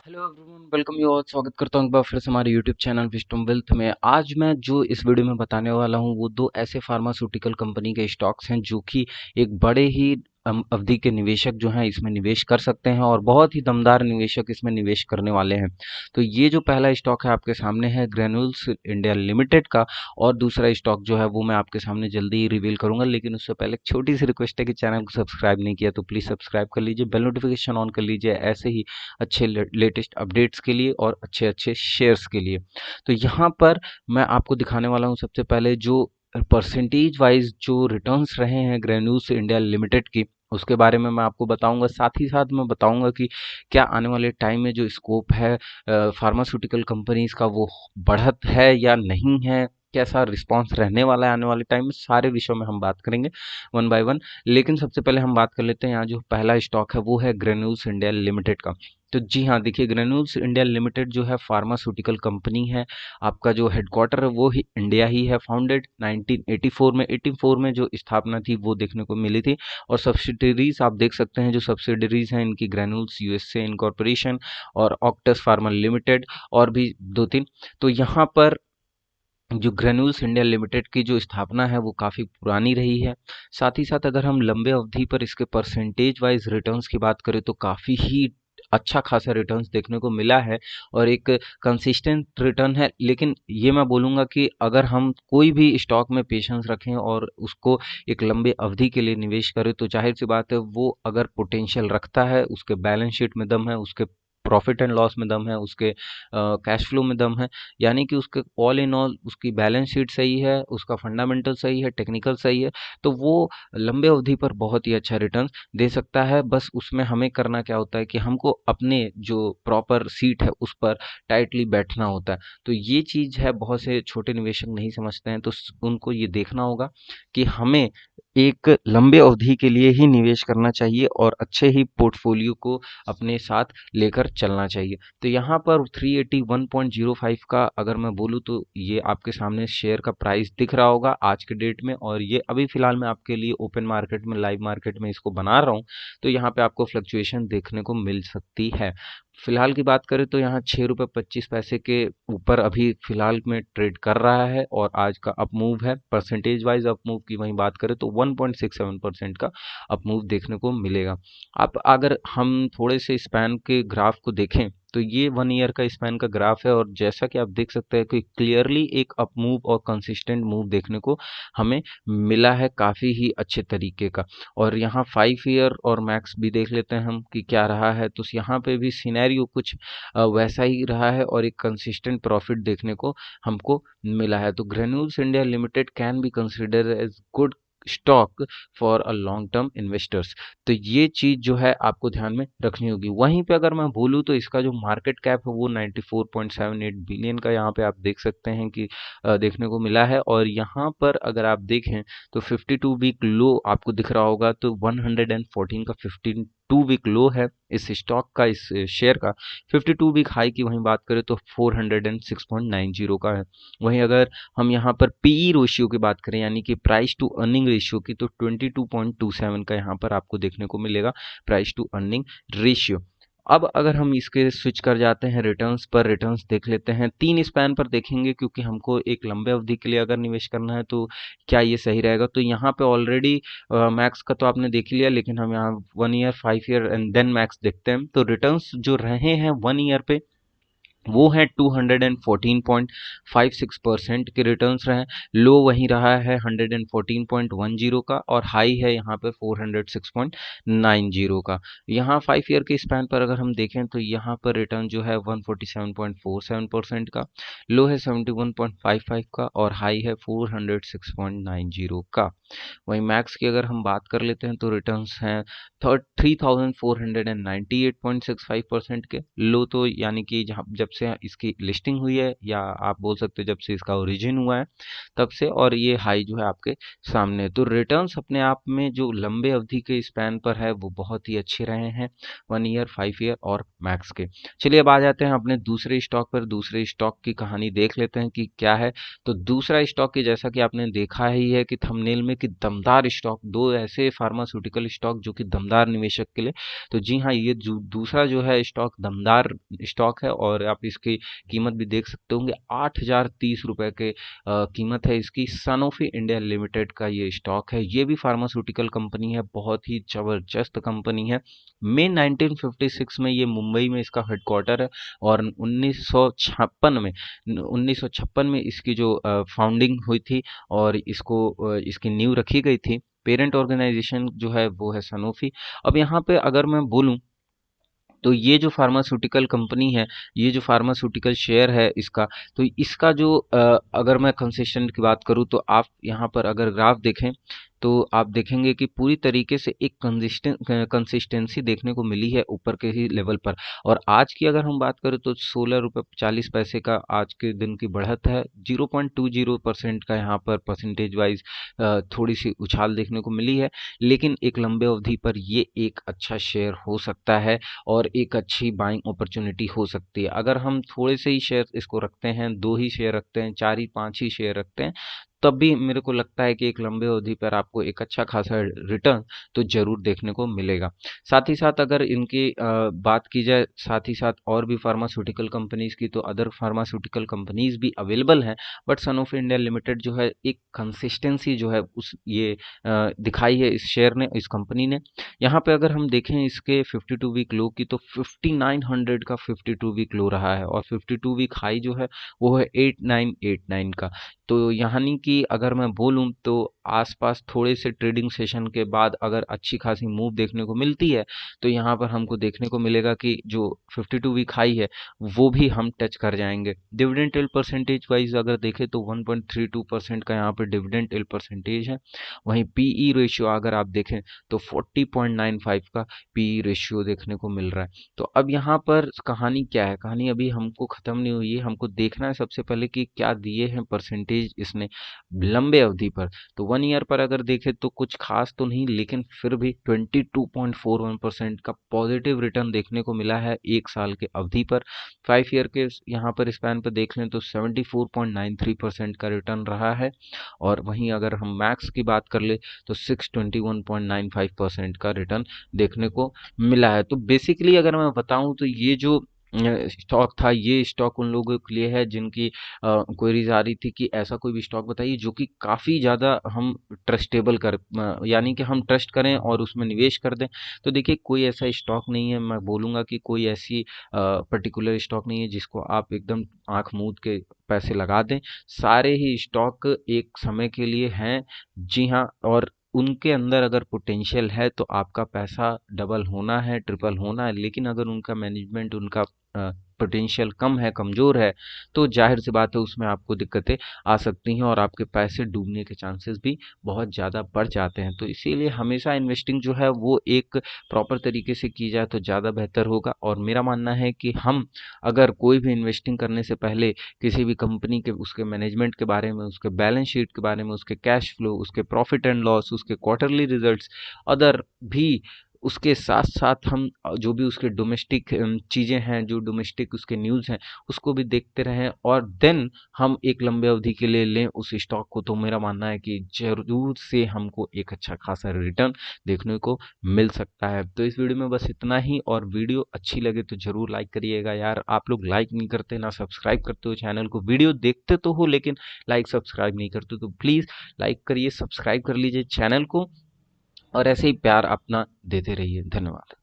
Hello everyone, welcome you all. स्वागत करता हूँ एक बार फिर से हमारे यूट्यूब चैनल विजडम वेल्थ में। आज मैं जो इस वीडियो में बताने वाला हूँ वो दो ऐसे फार्मास्यूटिकल कंपनी के स्टॉक्स हैं जो कि एक बड़े ही अवधि के निवेशक जो हैं इसमें निवेश कर सकते हैं और बहुत ही दमदार निवेशक इसमें निवेश करने वाले हैं। तो ये जो पहला स्टॉक है आपके सामने है ग्रेन्यूल्स इंडिया लिमिटेड का, और दूसरा स्टॉक जो है वो मैं आपके सामने जल्दी ही रिवील करूंगा। लेकिन उससे पहले एक छोटी सी रिक्वेस्ट है कि चैनल को सब्सक्राइब नहीं किया तो प्लीज़ सब्सक्राइब कर लीजिए, बेल नोटिफिकेशन ऑन कर लीजिए ऐसे ही अच्छे लेटेस्ट अपडेट्स के लिए और अच्छे अच्छे शेयर्स के लिए। तो यहाँ पर मैं आपको दिखाने वाला हूँ सबसे पहले जो परसेंटेज वाइज जो रिटर्न्स रहे हैं ग्रेन्यूल्स इंडिया लिमिटेड की, उसके बारे में मैं आपको बताऊंगा। साथ ही साथ मैं बताऊंगा कि क्या आने वाले टाइम में जो स्कोप है फार्मास्यूटिकल कंपनीज का वो बढ़त है या नहीं है, कैसा रिस्पांस रहने वाला है आने वाले टाइम में, सारे विषयों में हम बात करेंगे वन बाय वन। लेकिन सबसे पहले हम बात कर लेते हैं यहाँ जो पहला स्टॉक है वो है ग्रेन्यूल्स इंडिया लिमिटेड का। तो जी हाँ, देखिए ग्रेन्यूल्स इंडिया लिमिटेड जो है फार्मास्यूटिकल कंपनी है। आपका जो हेडक्वार्टर है वो ही इंडिया ही है। फाउंडेड 1984 में, 84 में जो स्थापना थी वो देखने को मिली थी। और सब्सिडरीज आप देख सकते हैं, जो सब्सिडरीज हैं इनकी ग्रेन्यूल्स यूएसए इनकॉर्पोरेशन और ऑक्टस फार्मा लिमिटेड और भी दो तीन। तो यहाँ पर जो ग्रेन्यूल्स इंडिया लिमिटेड की जो स्थापना है वो काफ़ी पुरानी रही है। साथ ही साथ अगर हम लंबे अवधि पर इसके परसेंटेज वाइज रिटर्न्स की बात करें तो काफ़ी ही अच्छा खासा रिटर्न्स देखने को मिला है और एक कंसिस्टेंट रिटर्न है। लेकिन ये मैं बोलूँगा कि अगर हम कोई भी स्टॉक में पेशेंस रखें और उसको एक लंबे अवधि के लिए निवेश करें तो जाहिर सी बात है वो अगर पोटेंशियल रखता है, उसके बैलेंस शीट में दम है, उसके प्रॉफिट एंड लॉस में दम है, उसके कैश फ्लो में दम है, यानी कि उसके ऑल इन ऑल उसकी बैलेंस शीट सही है, उसका फंडामेंटल सही है, टेक्निकल सही है, तो वो लंबे अवधि पर बहुत ही अच्छा रिटर्न दे सकता है। बस उसमें हमें करना क्या होता है कि हमको अपने जो प्रॉपर सीट है उस पर टाइटली बैठना होता है। तो ये चीज़ है, बहुत से छोटे निवेशक नहीं समझते हैं, तो उनको ये देखना होगा कि हमें एक लंबे अवधि के लिए ही निवेश करना चाहिए और अच्छे ही पोर्टफोलियो को अपने साथ लेकर चलना चाहिए। तो यहाँ पर 381.05 का अगर मैं बोलूँ तो ये आपके सामने शेयर का प्राइस दिख रहा होगा आज के डेट में, और ये अभी फिलहाल मैं आपके लिए ओपन मार्केट में, लाइव मार्केट में इसको बना रहा हूँ। तो यहाँ पे आपको फ्लक्चुएशन देखने को मिल सकती है। फिलहाल की बात करें तो यहाँ 6 रुपये 25 पैसे के ऊपर अभी फिलहाल में ट्रेड कर रहा है और आज का अप मूव है। परसेंटेज वाइज अप मूव की वहीं बात करें तो 1.67% का अप मूव देखने को मिलेगा। आप अगर हम थोड़े से स्पैन के ग्राफ को देखें तो ये 1 ईयर का स्पैन का ग्राफ है, और जैसा कि आप देख सकते हैं कि क्लियरली एक अप मूव और कंसिस्टेंट मूव देखने को हमें मिला है काफ़ी ही अच्छे तरीके का। और यहाँ 5 ईयर और मैक्स भी देख लेते हैं हम कि क्या रहा है, तो यहाँ पे भी सिनेरियो कुछ वैसा ही रहा है और एक कंसिस्टेंट प्रॉफिट देखने को हमको मिला है। तो Granules India limited can be consider as good stock for a long term investors. तो ये चीज़ जो है आपको ध्यान में रखनी होगी। वहीं पे अगर मैं बोलूँ तो इसका जो मार्केट कैप है वो 94.78 बिलियन का यहाँ पे आप देख सकते हैं कि देखने को मिला है। और यहाँ पर अगर आप देखें तो 52 वीक लो आपको दिख रहा होगा, तो 114 का 52 वीक लो है इस स्टॉक का, इस शेयर का। 52 वीक हाई की वहीं बात करें तो 406.90 का है। वहीं अगर हम यहाँ पर पीई रेशियो की बात करें यानी कि प्राइस टू अर्निंग रेशियो की, तो 22.27 का यहाँ पर आपको देखने को मिलेगा प्राइस टू अर्निंग रेशियो। अब अगर हम इसके स्विच कर जाते हैं रिटर्न्स पर, रिटर्न्स देख लेते हैं 3 स्पैन पर देखेंगे, क्योंकि हमको एक लंबे अवधि के लिए अगर निवेश करना है तो क्या ये सही रहेगा। तो यहाँ पे ऑलरेडी मैक्स का तो आपने देख लिया, लेकिन हम यहाँ 1 year, 5 year and then max देखते हैं। तो रिटर्न्स जो रहे हैं 1 ईयर पे वो है 214.56% के रिटर्न्स रहे। लो वहीं रहा है 114.10 का, और हाई है यहाँ पे 406.90 का। यहाँ 5 ईयर के स्पैन पर अगर हम देखें तो यहाँ पर रिटर्न जो है 147.47% का, लो है 71.55 का, और हाई है 406.90 का। वहीं मैक्स की अगर हम बात कर लेते हैं तो रिटर्न्स हैं 3498.65% के। लो तो यानी कि जहाँ जब से इसकी लिस्टिंग हुई है, या आप बोल सकते हैं जब से इसका ओरिजिन हुआ है तब से, और ये हाई जो है आपके सामने है। तो रिटर्न्स अपने आप में जो लंबे अवधि के स्पैन पर है वो बहुत ही अच्छे रहे हैं, 1 ईयर, 5 ईयर और मैक्स के। चलिए अब आ जाते हैं अपने दूसरे स्टॉक पर। दूसरे स्टॉक की कहानी देख लेते हैं कि क्या है। तो दूसरा स्टॉक की, जैसा कि आपने देखा ही है कि थंबनेल में, कि दमदार स्टॉक, दो ऐसे फार्मास्यूटिकल स्टॉक जो कि दमदार निवेशक के लिए। तो जी हाँ, ये दूसरा जो है स्टॉक दमदार स्टॉक है, और आप इसकी कीमत भी देख सकते होंगे, 8,030 रुपए के कीमत है इसकी। सनोफी इंडिया लिमिटेड का ये स्टॉक है। ये भी फार्मास्यूटिकल कंपनी है, बहुत ही जबरदस्त कंपनी है। मई 1956 में ये मुंबई में इसका हेडक्वार्टर है, और 1956 में इसकी जो फाउंडिंग हुई थी और इसकी नींव रखी गई थी। पेरेंट ऑर्गेनाइजेशन जो है वो है सनोफी। अब यहाँ पे अगर मैं बोलूँ तो ये जो फार्मास्यूटिकल कंपनी है, ये जो फार्मास्यूटिकल शेयर है इसका, तो इसका जो अगर मैं कंसिस्टेंट की बात करूँ, तो आप यहाँ पर अगर ग्राफ देखें तो आप देखेंगे कि पूरी तरीके से एक कंसिस्टेंसी देखने को मिली है ऊपर के ही लेवल पर। और आज की अगर हम बात करें तो 16 रुपये 40 पैसे का आज के दिन की बढ़त है। 0.20% का यहाँ पर परसेंटेज वाइज थोड़ी सी उछाल देखने को मिली है, लेकिन एक लंबे अवधि पर ये एक अच्छा शेयर हो सकता है और एक अच्छी बाइंग अपॉर्चुनिटी हो सकती है। अगर हम थोड़े से ही शेयर इसको रखते हैं, 2 ही शेयर रखते हैं, 4 ही 5 ही शेयर रखते हैं, तब भी मेरे को लगता है कि एक लंबे अवधि पर आपको एक अच्छा खासा रिटर्न तो ज़रूर देखने को मिलेगा। साथ ही साथ अगर इनकी बात की जाए, साथ ही साथ और भी फार्मास्यूटिकल कंपनीज़ की, तो अदर फार्मास्यूटिकल कंपनीज़ भी अवेलेबल हैं, बट सनोफी इंडिया लिमिटेड जो है एक कंसिस्टेंसी जो है उस ये दिखाई है इस शेयर ने, इस कंपनी ने। यहाँ पे अगर हम देखें इसके 52 वीक लो की, तो 5900 का 52 वीक लो रहा है, और 52 वीक हाई जो है वो है 8989 का। तो यानी कि अगर मैं बोलूँ तो आसपास थोड़े से ट्रेडिंग सेशन के बाद अगर अच्छी खासी मूव देखने को मिलती है, तो यहाँ पर हमको देखने को मिलेगा कि जो 52 वीक हाई है वो भी हम टच कर जाएंगे। डिविडेंड यील्ड परसेंटेज वाइज अगर देखें तो 1.32% का यहाँ पर डिविडेंड यील्ड परसेंटेज है। वहीं पीई रेशियो अगर आप देखें तो 40.95 का पीई रेशियो देखने को मिल रहा है। तो अब यहाँ पर कहानी क्या है, कहानी अभी हमको ख़त्म नहीं हुई है, हमको देखना है सबसे पहले कि क्या दिए हैं परसेंटेज इसने लंबे अवधि पर। तो 1 ईयर पर अगर देखें तो कुछ खास तो नहीं, लेकिन फिर भी 22.41% का पॉजिटिव रिटर्न देखने को मिला है एक साल के अवधि पर। 5 ईयर के यहाँ पर स्पैन पर देख लें तो 74.93% का रिटर्न रहा है, और वहीं अगर हम मैक्स की बात कर ले तो 621.95% का रिटर्न देखने को मिला है। तो बेसिकली अगर मैं बताऊं तो ये जो स्टॉक था, ये स्टॉक उन लोगों के लिए है जिनकी क्वेरीज आ रही थी कि ऐसा कोई भी स्टॉक बताइए जो कि काफ़ी ज़्यादा हम ट्रस्टेबल यानी कि हम ट्रस्ट करें और उसमें निवेश कर दें। तो देखिए, कोई ऐसा स्टॉक नहीं है, मैं बोलूँगा कि कोई ऐसी पर्टिकुलर स्टॉक नहीं है जिसको आप एकदम आंख मूंद के पैसे लगा दें। सारे ही स्टॉक एक समय के लिए हैं, जी हाँ, और उनके अंदर अगर पोटेंशियल है तो आपका पैसा डबल होना है, ट्रिपल होना है। लेकिन अगर उनका मैनेजमेंट, उनका पोटेंशियल कम है, कमज़ोर है, तो जाहिर सी बात है उसमें आपको दिक्कतें आ सकती हैं और आपके पैसे डूबने के चांसेस भी बहुत ज़्यादा बढ़ जाते हैं। तो इसीलिए हमेशा इन्वेस्टिंग जो है वो एक प्रॉपर तरीके से की जाए तो ज़्यादा बेहतर होगा। और मेरा मानना है कि हम अगर कोई भी इन्वेस्टिंग करने से पहले किसी भी कंपनी के, उसके मैनेजमेंट के बारे में, उसके बैलेंस शीट के बारे में, उसके कैश फ्लो, उसके प्रॉफिट एंड लॉस, उसके क्वार्टरली रिजल्ट्स, अदर भी उसके साथ साथ हम जो भी उसके डोमेस्टिक चीज़ें हैं, जो डोमेस्टिक उसके न्यूज़ हैं, उसको भी देखते रहें, और देन हम एक लंबे अवधि के लिए लें उस स्टॉक को। तो मेरा मानना है कि ज़रूर से हमको एक अच्छा खासा रिटर्न देखने को मिल सकता है। तो इस वीडियो में बस इतना ही, और वीडियो अच्छी लगे तो ज़रूर लाइक करिएगा यार। आप लोग लाइक नहीं करते, ना सब्सक्राइब करते हो चैनल को, वीडियो देखते तो हो लेकिन लाइक सब्सक्राइब नहीं करते, तो प्लीज़ लाइक करिए, सब्सक्राइब कर लीजिए चैनल को, और ऐसे ही प्यार अपना देते रहिए। धन्यवाद।